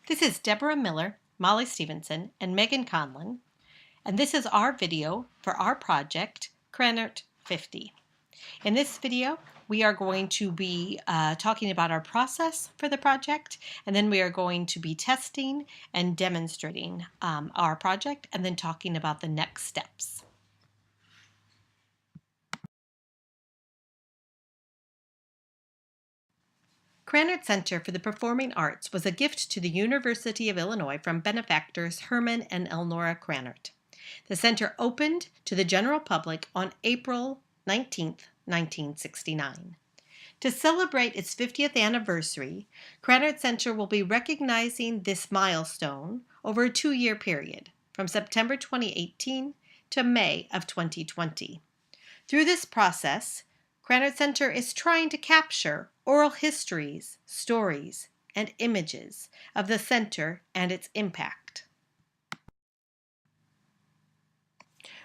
This is Deborah Miller, Molly Stevenson, and Megan Conlon, and this is our video for our project, Krannert 50. In this video, we are going to be talking about our process for the project, and then we are going to be testing and demonstrating our project, and then talking about the next steps. Krannert Center for the Performing Arts was a gift to the University of Illinois from benefactors Herman and Elnora Krannert. The center opened to the general public on April 19, 1969. To celebrate its 50th anniversary, Krannert Center will be recognizing this milestone over a 2-year period, from September 2018 to May of 2020. Through this process, Krannert Center is trying to capture oral histories, stories, and images of the center and its impact.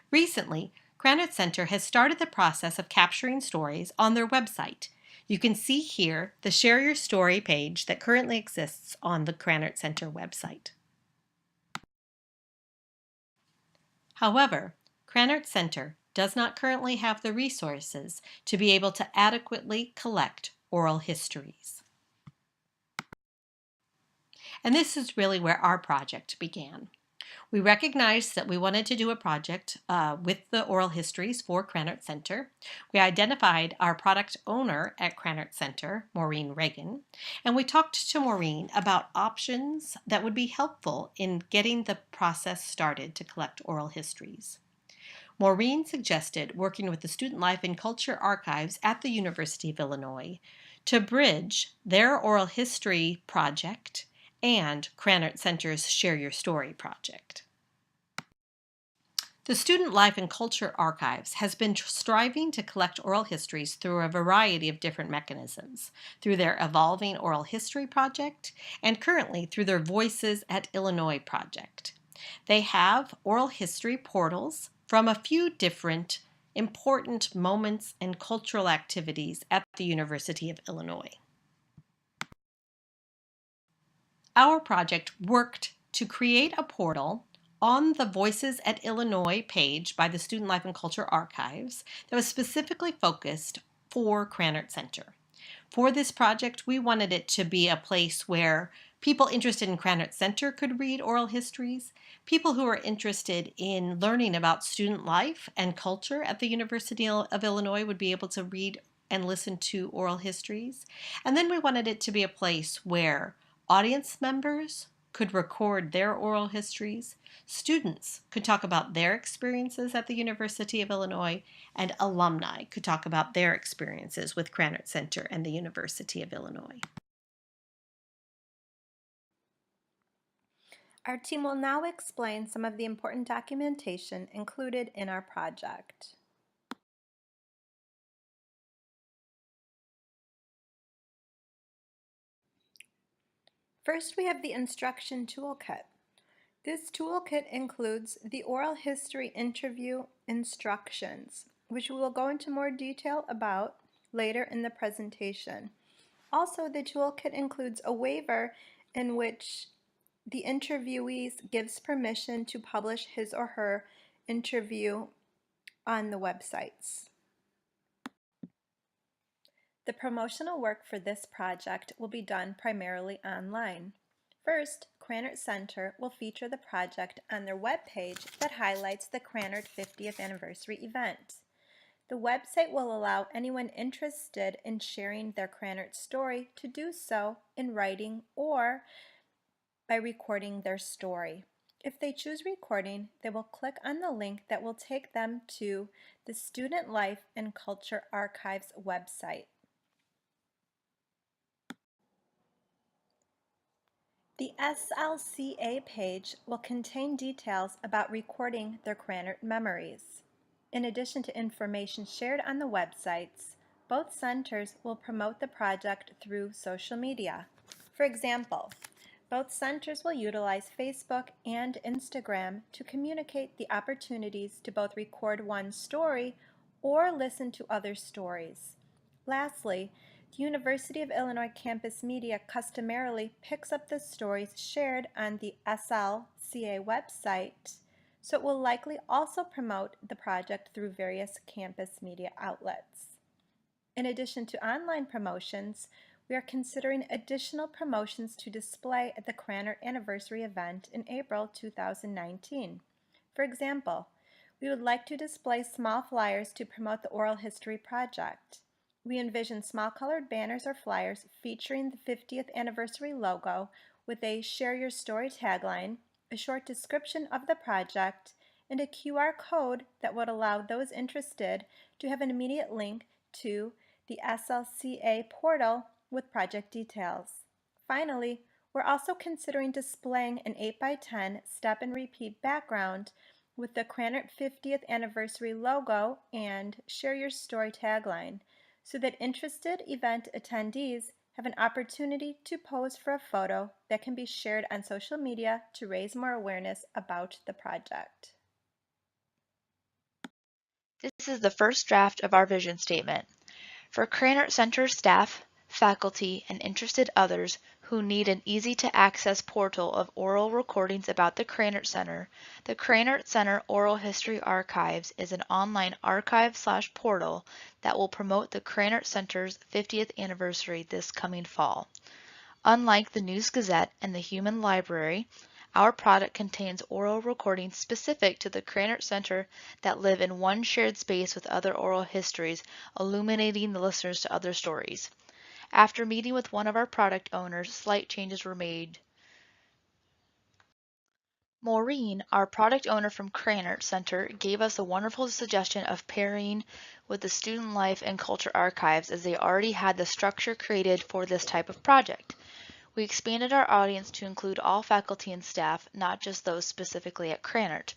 Recently, Krannert Center has started the process of capturing stories on their website. You can see here the Share Your Story page that currently exists on the Krannert Center website. However, Krannert Center does not currently have the resources to be able to adequately collect oral histories. And this is really where our project began. We recognized that we wanted to do a project with the oral histories for Krannert Center. We identified our product owner at Krannert Center, Maureen Reagan, and we talked to Maureen about options that would be helpful in getting the process started to collect oral histories. Maureen suggested working with the Student Life and Culture Archives at the University of Illinois to bridge their oral history project and Krannert Center's Share Your Story project. The Student Life and Culture Archives has been striving to collect oral histories through a variety of different mechanisms, through their Evolving Oral History project and currently through their Voices at Illinois project. They have oral history portals from a few different important moments and cultural activities at the University of Illinois. Our project worked to create a portal on the Voices at Illinois page by the Student Life and Culture Archives that was specifically focused for Krannert Center. For this project, we wanted it to be a place where people interested in Krannert Center could read oral histories, people who are interested in learning about student life and culture at the University of Illinois would be able to read and listen to oral histories. And then we wanted it to be a place where audience members could record their oral histories, students could talk about their experiences at the University of Illinois, and alumni could talk about their experiences with Krannert Center and the University of Illinois. Our team will now explain some of the important documentation included in our project. First, we have the instruction toolkit. This toolkit includes the oral history interview instructions, which we will go into more detail about later in the presentation. Also, the toolkit includes a waiver in which the interviewee gives permission to publish his or her interview on the websites. The promotional work for this project will be done primarily online. First, Krannert Center will feature the project on their webpage that highlights the Krannert 50th anniversary event. The website will allow anyone interested in sharing their Krannert story to do so in writing or by recording their story. If they choose recording, they will click on the link that will take them to the Student Life and Culture Archives website. The SLCA page will contain details about recording their Krannert memories. In addition to information shared on the websites, both centers will promote the project through social media. For example, both centers will utilize Facebook and Instagram to communicate the opportunities to both record one story or listen to other stories. Lastly, The University of Illinois campus media customarily picks up the stories shared on the SLCA website, so it will likely also promote the project through various campus media outlets. In addition to online promotions, we are considering additional promotions to display at the Krannert Anniversary event in April 2019. For example, we would like to display small flyers to promote the Oral History Project. We envision small colored banners or flyers featuring the 50th anniversary logo with a Share Your Story tagline, a short description of the project, and a QR code that would allow those interested to have an immediate link to the SLCA portal with project details. Finally, we're also considering displaying an 8x10 step and repeat background with the Krannert 50th anniversary logo and Share Your Story tagline, so that interested event attendees have an opportunity to pose for a photo that can be shared on social media to raise more awareness about the project. This is the first draft of our vision statement. For Krannert Center staff, faculty, and interested others who need an easy-to-access portal of oral recordings about the Krannert Center Oral History Archives is an online archive/portal that will promote the Krannert Center's 50th anniversary this coming fall. Unlike the News Gazette and the Human Library, our product contains oral recordings specific to the Krannert Center that live in one shared space with other oral histories, illuminating the listeners to other stories. After meeting with one of our product owners, slight changes were made. Maureen, our product owner from Krannert Center, gave us a wonderful suggestion of pairing with the Student Life and Culture Archives, as they already had the structure created for this type of project. We expanded our audience to include all faculty and staff, not just those specifically at Krannert.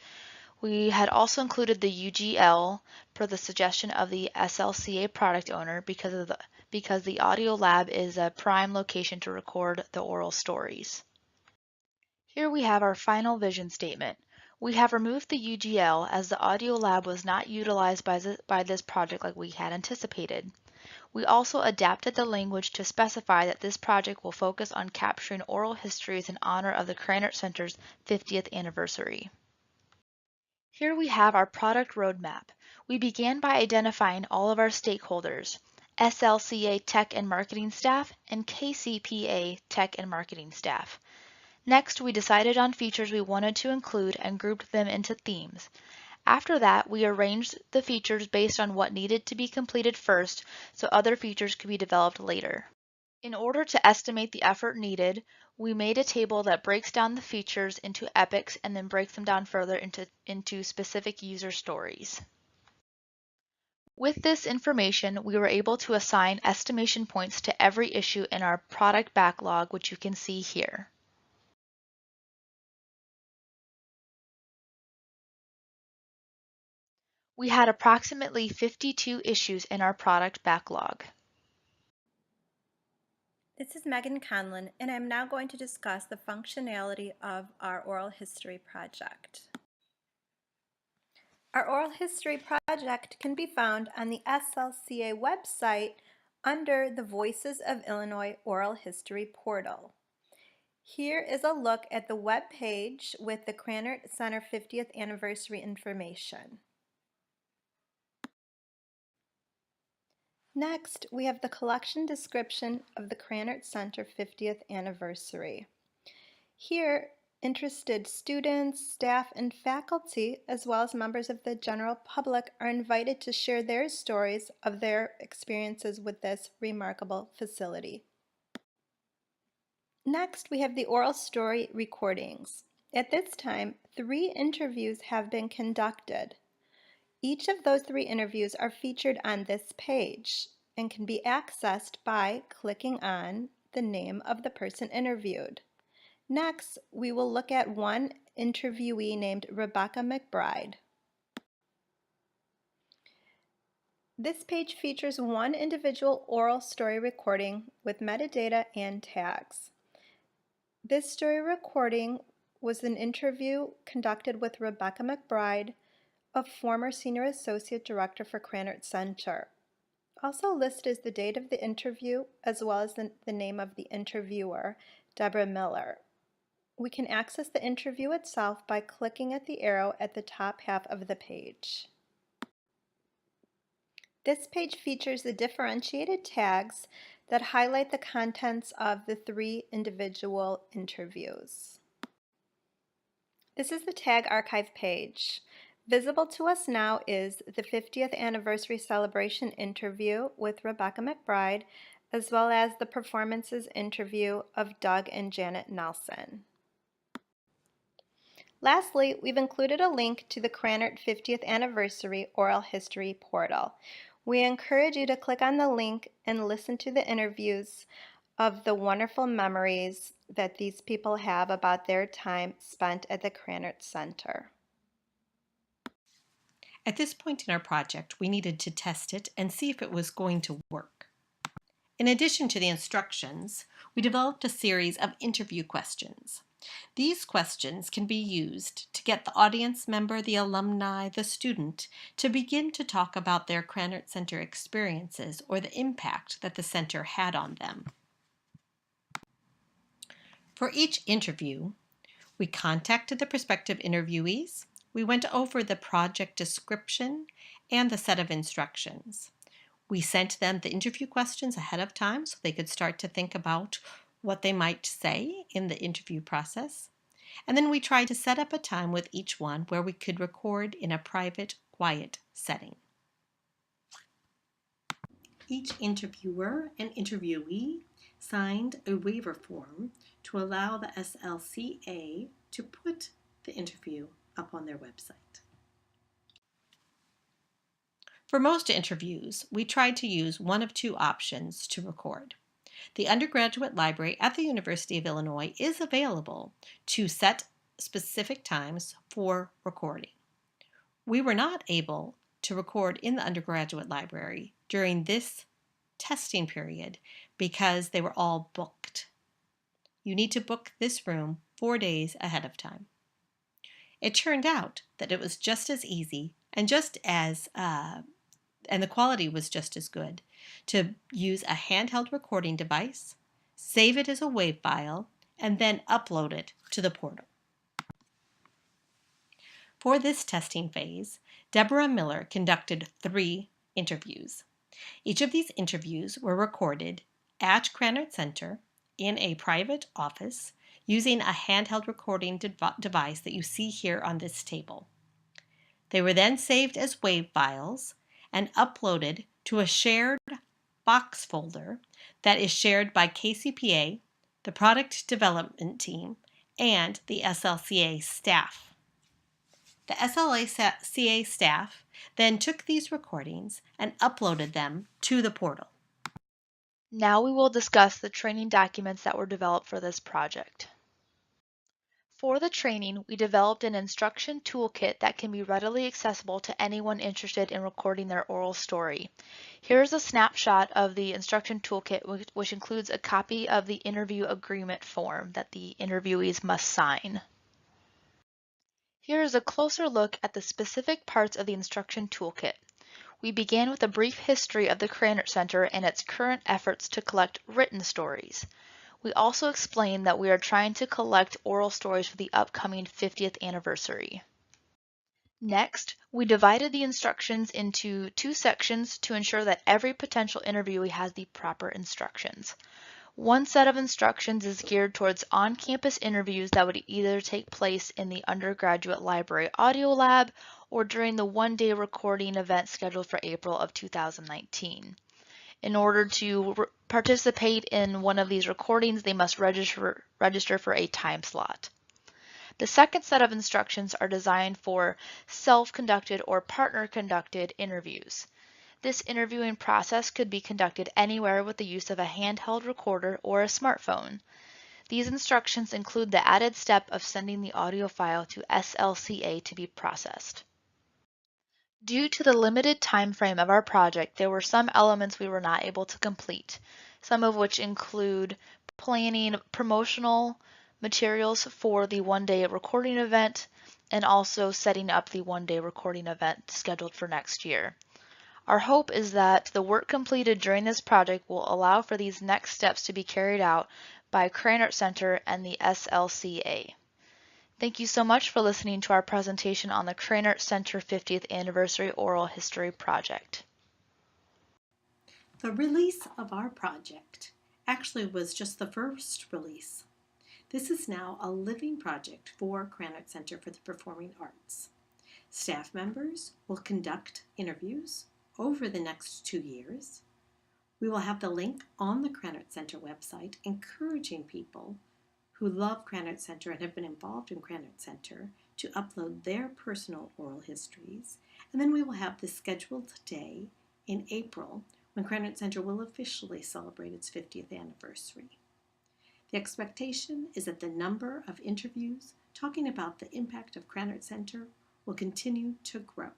We had also included the UGL per the suggestion of the SLCA product owner because the audio lab is a prime location to record the oral stories. Here we have our final vision statement. We have removed the UGL as the audio lab was not utilized by this project like we had anticipated. We also adapted the language to specify that this project will focus on capturing oral histories in honor of the Krannert Center's 50th anniversary. Here we have our product roadmap. We began by identifying all of our stakeholders, SLCA Tech and Marketing staff and KCPA Tech and Marketing staff. Next, we decided on features we wanted to include and grouped them into themes. After that, we arranged the features based on what needed to be completed first, so other features could be developed later. In order to estimate the effort needed, we made a table that breaks down the features into epics and then breaks them down further into specific user stories. With this information, we were able to assign estimation points to every issue in our product backlog, which you can see here. We had approximately 52 issues in our product backlog. This is Megan Conlon, and I'm now going to discuss the functionality of our oral history project. Our oral history project can be found on the SLCA website under the Voices of Illinois Oral History portal. Here is a look at the web page with the Krannert Center 50th anniversary information. Next, we have the collection description of the Krannert Center 50th anniversary. Here, interested students, staff, and faculty, as well as members of the general public, are invited to share their stories of their experiences with this remarkable facility. Next, we have the oral story recordings. At this time, 3 interviews have been conducted. Each of those 3 interviews are featured on this page and can be accessed by clicking on the name of the person interviewed. Next, we will look at one interviewee named Rebecca McBride. This page features one individual oral story recording with metadata and tags. This story recording was an interview conducted with Rebecca McBride, a former Senior Associate Director for Krannert Center. Also listed is the date of the interview as well as the name of the interviewer, Deborah Miller. We can access the interview itself by clicking at the arrow at the top half of the page. This page features the differentiated tags that highlight the contents of the 3 individual interviews. This is the tag archive page. Visible to us now is the 50th anniversary celebration interview with Rebecca McBride, as well as the performances interview of Doug and Janet Nelson. Lastly, we've included a link to the Krannert 50th Anniversary Oral History portal. We encourage you to click on the link and listen to the interviews of the wonderful memories that these people have about their time spent at the Krannert Center. At this point in our project, we needed to test it and see if it was going to work. In addition to the instructions, we developed a series of interview questions. These questions can be used to get the audience member, the alumni, the student to begin to talk about their Krannert Center experiences or the impact that the center had on them. For each interview, we contacted the prospective interviewees, we went over the project description and the set of instructions. We sent them the interview questions ahead of time so they could start to think about what they might say in the interview process. And then we tried to set up a time with each one where we could record in a private, quiet setting. Each interviewer and interviewee signed a waiver form to allow the SLCA to put the interview up on their website. For most interviews, we tried to use one of 2 options to record. The undergraduate library at the University of Illinois is available to set specific times for recording. We were not able to record in the undergraduate library during this testing period because they were all booked. You need to book this room 4 days ahead of time. It turned out that it was just as easy and the quality was just as good to use a handheld recording device, save it as a WAV file, and then upload it to the portal. For this testing phase, Deborah Miller conducted 3 interviews. Each of these interviews were recorded at Krannert Center in a private office using a handheld recording device that you see here on this table. They were then saved as WAV files and uploaded to a shared box folder that is shared by KCPA, the product development team, and the SLCA staff. The SLCA staff then took these recordings and uploaded them to the portal. Now we will discuss the training documents that were developed for this project. For the training, we developed an instruction toolkit that can be readily accessible to anyone interested in recording their oral story. Here is a snapshot of the instruction toolkit, which includes a copy of the interview agreement form that the interviewees must sign. Here is a closer look at the specific parts of the instruction toolkit. We began with a brief history of the Krannert Center and its current efforts to collect written stories. We also explained that we are trying to collect oral stories for the upcoming 50th anniversary. Next, we divided the instructions into 2 sections to ensure that every potential interviewee has the proper instructions. One set of instructions is geared towards on-campus interviews that would either take place in the undergraduate library audio lab or during the one-day recording event scheduled for April of 2019. In order to participate in one of these recordings, they must register for a time slot. The second set of instructions are designed for self-conducted or partner-conducted interviews. This interviewing process could be conducted anywhere with the use of a handheld recorder or a smartphone. These instructions include the added step of sending the audio file to SLCA to be processed. Due to the limited time frame of our project, there were some elements we were not able to complete, some of which include planning promotional materials for the one-day recording event and also setting up the one-day recording event scheduled for next year. Our hope is that the work completed during this project will allow for these next steps to be carried out by Krannert Center and the SLCA. Thank you so much for listening to our presentation on the Krannert Center 50th Anniversary Oral History Project. The release of our project actually was just the first release. This is now a living project for Krannert Center for the Performing Arts. Staff members will conduct interviews over the next 2 years. We will have the link on the Krannert Center website encouraging people who love Krannert Center and have been involved in Krannert Center to upload their personal oral histories. And then we will have the scheduled day in April when Krannert Center will officially celebrate its 50th anniversary. The expectation is that the number of interviews talking about the impact of Krannert Center will continue to grow.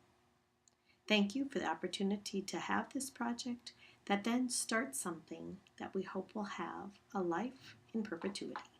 Thank you for the opportunity to have this project that then starts something that we hope will have a life in perpetuity.